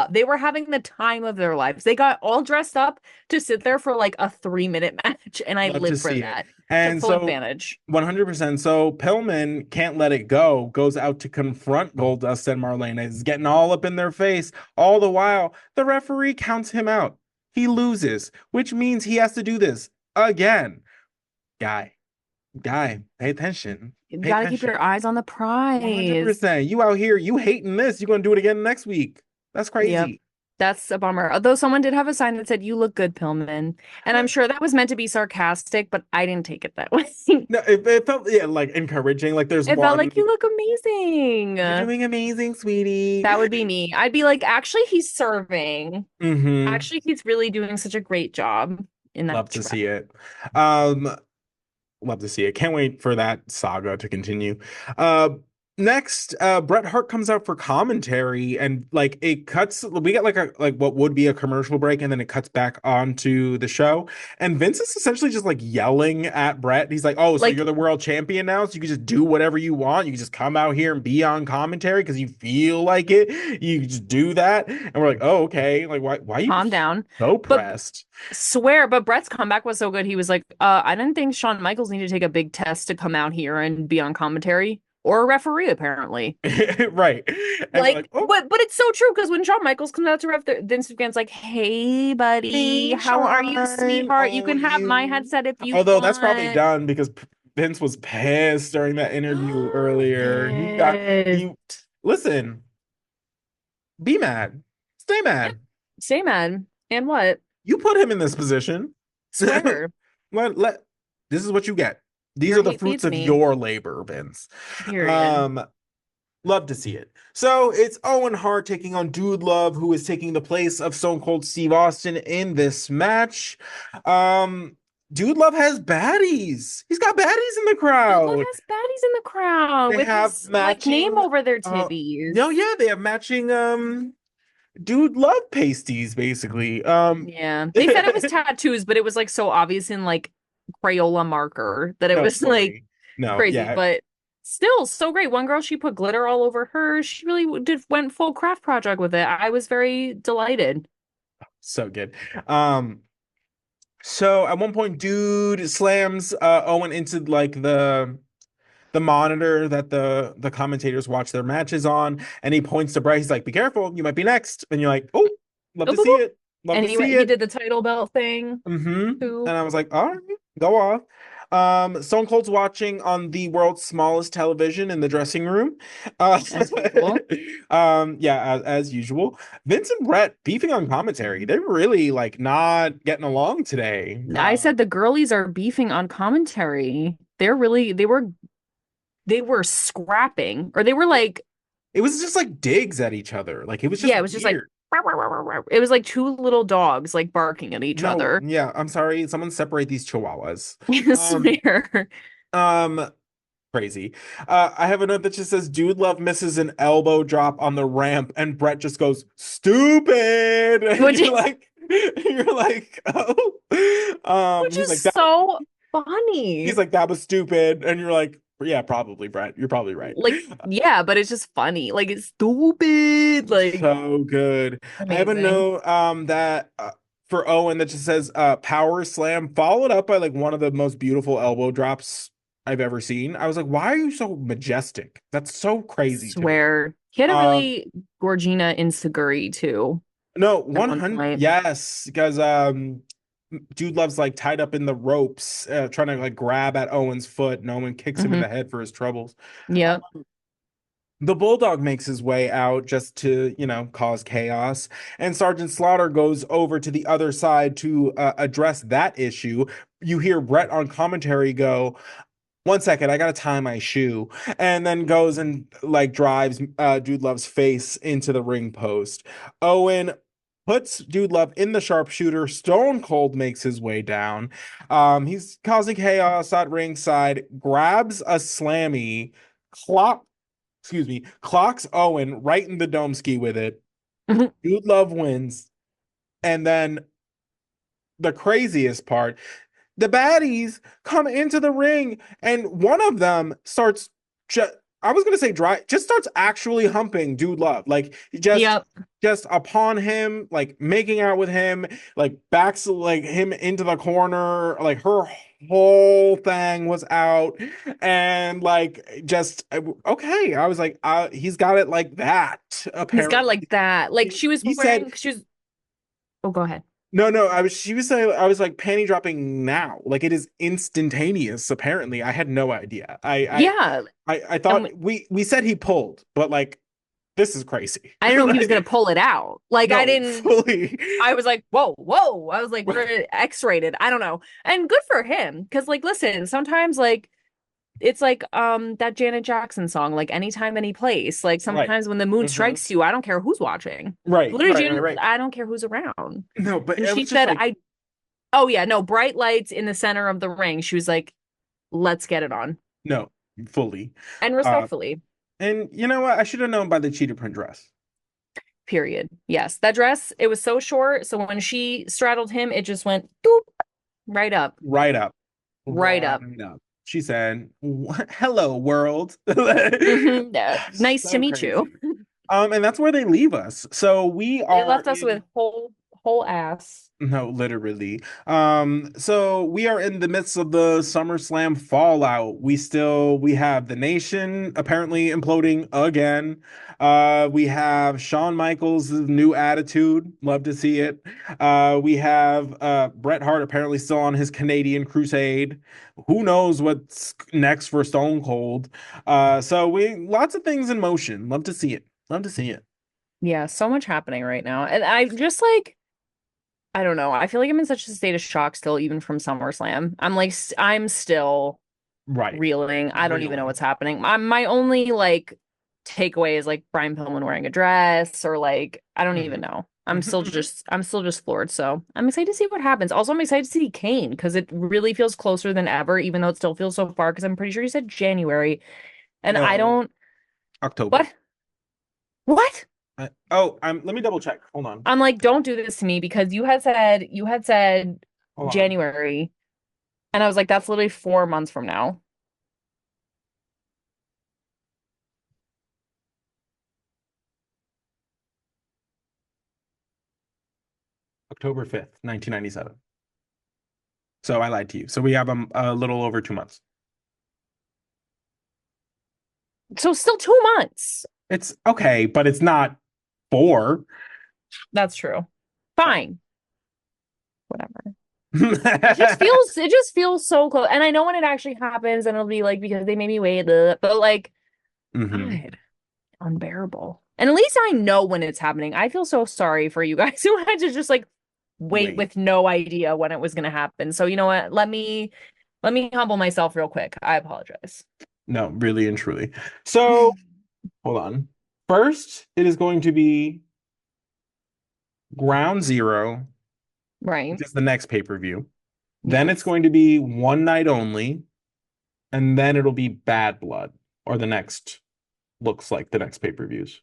They were having the time of their lives. They got all dressed up to sit there for like a 3-minute match, and I Love to live for see it. that. Took And full so advantage. 100%. So Pillman can't let it go, goes out to confront Goldust and Marlena. He's getting all up in their face. All the while, the referee counts him out. He loses, which means he has to do this again. Guy, pay attention. You Pay gotta keep attention. your eyes on the prize. 100%. You out here, you hating this. You're going to do it again next week. That's crazy. Yep. That's a bummer. Although someone did have a sign that said, "You look good, Pillman." And I'm sure that was meant to be sarcastic, but I didn't take it that way. No, it felt like encouraging. Like there's It one. felt like you look amazing. You're doing amazing, sweetie. That would be me. I'd be like, actually, he's serving. Mm-hmm. Actually, he's really doing such a great job in that. Love to see it. Love to see it. Can't wait for that saga to continue. Next, Bret Hart comes out for commentary, and like it cuts. We get like what would be a commercial break, and then it cuts back onto the show. And Vince is essentially just like yelling at Bret. He's like, "Oh, so Like- you're the world champion now? So you can just do whatever you want. You can just come out here and be on commentary because you feel like it. You just do that." And we're like, "Oh, okay. Like, why you Calm down. so pressed?" Swear, but Brett's comeback was so good. He was like, I didn't think Shawn Michaels needed to take a big test to come out here and be on commentary or a referee, apparently. Right. And Like, oh, but it's so true because when Shawn Michaels comes out to ref, Vince McMahon's like, "Hey, buddy, Hey, how are you, Shawn. sweetheart? You can Oh, have my you- headset if you although want." that's probably done because Vince was pissed during that interview earlier. He listen, be mad, stay mad. Stay mad. And what? You put him in this position. Swear. Let this is what you get. These Your are the hate fruits feeds of me. your labor, Vince. Period. Love to see it. So it's Owen Hart taking on Dude Love, who is taking the place of Stone Cold Steve Austin in this match. Dude Love has baddies. He's got baddies in the crowd. Dude Love has baddies in the crowd They with have his matching, name over their titties. No, yeah, they have matching Dude Love pasties, basically. Yeah. They said it was tattoos, but it was like so obvious in like Crayola marker that it no, was like no, crazy, yeah. but still so great. One girl, she put glitter all over her. She really went full craft project with it. I was very delighted. So good. So at one point, Dude slams Owen into like the monitor that the commentators watch their matches on, and he points to Bret. He's like, "Be careful, you might be next." And you're like, "Oh, love to see it. Love And to he see he it." did the title belt thing too. And I was like, "All right, go off." Stone Cold's watching on the world's smallest television in the dressing room. As usual. Yeah, as usual. Vince and Bret beefing on commentary. They're really like not getting along today. I said the girlies are beefing on commentary. They were scrapping, or they were like, it was just like digs at each other. Like it was just it was just like weird. it was like two little dogs like barking at each other. Yeah, I'm sorry. Someone separate these chihuahuas. I swear. Crazy. I have a note that just says, "Dude Love misses an elbow drop on the ramp," and Bret just goes, "Stupid." And Which you're is- like, You're like, oh. Which He's is like that. so He's funny. like, that was stupid. And you're like, yeah, probably, Brett. You're probably right. Like, yeah, but it's just funny. Like, it's stupid. Like, So good. I have a amazing. note that for Owen that just says power slam followed up by like one of the most beautiful elbow drops I've ever seen. I was like, why are you so majestic? That's so crazy to me. Swear. He had a Um really Gorgina Insaguri too no, at one 100 point. yes, because Dude Love's like tied up in the ropes trying to like grab at Owen's foot and Owen kicks him in Hmm. the head for his troubles. Yep. The Bulldog makes his way out just to, cause chaos. And Sergeant Slaughter goes over to the other side to address that issue. You hear Brett on commentary go, 1 second, I gotta tie my shoe. And then goes and like drives Dude Love's face into the ring post. Owen puts Dude Love in the sharpshooter. Stone Cold makes his way down. He's causing chaos at ringside, grabs a slammy, clock clocks Owen right in the dome ski with it. Dude Love wins. And then the craziest part, the baddies come into the ring and one of them starts just I was gonna say dry, just starts actually humping Dude Love. Like Yep. just upon him, like making out with him, like backs like him into the corner, like her whole thing was out, and like just okay. I was like, he's got it like that, He's got it apparently. like that. Like she was He said wearing, she was, oh, go ahead. no, she was saying I was like panty dropping now. Like it is instantaneous, apparently. I had no idea. Yeah. I And thought we said he pulled, but like this is crazy. I didn't know he was gonna Like, pull it out. Like I no, didn't, fully. I was like, whoa, whoa. I was like, we're X-rated. I don't know. And good for him. Cause like, listen, sometimes like it's like that Janet Jackson song, like anytime, any place. Like Right. sometimes when the mood Hmm. strikes you, I don't care who's watching. Right, Literally, right. I don't care who's around. No, but And it she was just said, like, oh yeah, no, bright lights in the center of the ring. She was like, let's get it on. no, fully. And Uh, respectfully, and you know what? I should have known by the cheetah print dress. period. Yes, that dress, it was so short. So when she straddled him, it just went doop, right up, Right up. right up. Right up. She said, hello, world. Nice to So meet you. crazy. And that's where they leave us. So we They are left us in with whole ass. no, literally. So we are in the midst of the SummerSlam fallout. We have the Nation apparently imploding again. We have Shawn Michaels' new attitude. Love to see it. We have Bret Hart apparently still on his Canadian crusade. Who knows what's next for Stone Cold? So we lots of things in motion. Love to see it. Love to see it. Yeah, so much happening right now. And I just like, I don't know. I feel like I'm in such a state of shock still, even from SummerSlam. I'm like, I'm still Right. reeling. I don't even know Really. what's happening. My only like takeaway is like Brian Pillman wearing a dress or like, I don't even Mhm. know. Mhm, mhm. I'm still just floored. So I'm excited to see what happens. Also, I'm excited to see Kane because it really feels closer than ever, even though it still feels so far. Because I'm pretty sure you said January, and I No, don't. October. What? What? Let me double check. Hold on. I'm like, don't do this to me because you had said Hold on. January, and I was like, that's literally 4 months from now. October 5th, 1997. So I lied to you. So we have a little over 2 months. So still 2 months. It's okay, but it's not four. That's true. So. Fine. Whatever. It just feels so close. And I know when it actually happens, and it'll be like because they made me wait, but like, Hmm. God, unbearable. And at least I know when it's happening. I feel so sorry for you guys who had to just like wait Wait. with no idea when it was gonna happen. So you know what? Let me humble myself real quick. I apologize. No, really and truly. So hold on. First, it is going to be Ground Zero, Right. which is the next pay-per-view. Then it's Yes. going to be One Night Only, and then it'll be Bad Blood, or the next looks like the next pay-per-views.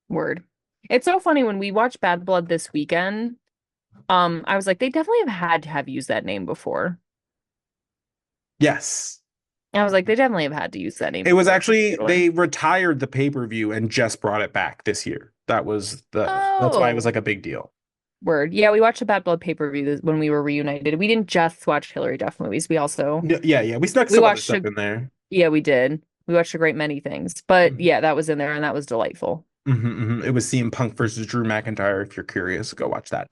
Word. It's so funny when we watched Bad Blood this weekend. I was like, they definitely have had to have used that name before. Yes. I was like, they definitely have had to use that name It was before. actually, they retired the pay-per-view and just brought it back this year. That's why it was Oh, like a big deal. word. Yeah, we watched a Bad Blood pay-per-view when we were reunited. We didn't just watch Hilary Duff movies. We also Yeah. We snuck we some other watched stuff a in there. yeah, we did. We watched a great many things. But yeah, that was in there and that was delightful. It was CM Punk versus Drew McIntyre. If you're curious, go watch that.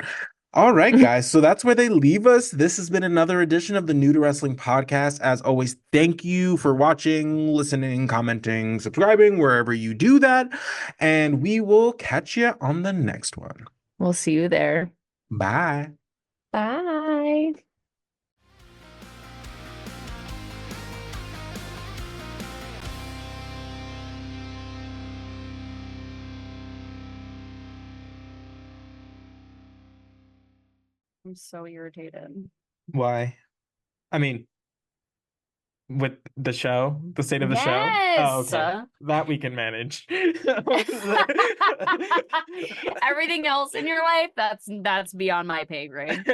All right, guys. So that's where they leave us. This has been another edition of the New to Wrestling podcast. As always, thank you for watching, listening, commenting, subscribing, wherever you do that. And we will catch you on the next one. We'll see you there. Bye. Bye. I'm so irritated. Why? I mean, with the show, the state of the show? Oh, Yes. okay. That we can manage. Everything else in your life, that's beyond my pay grade.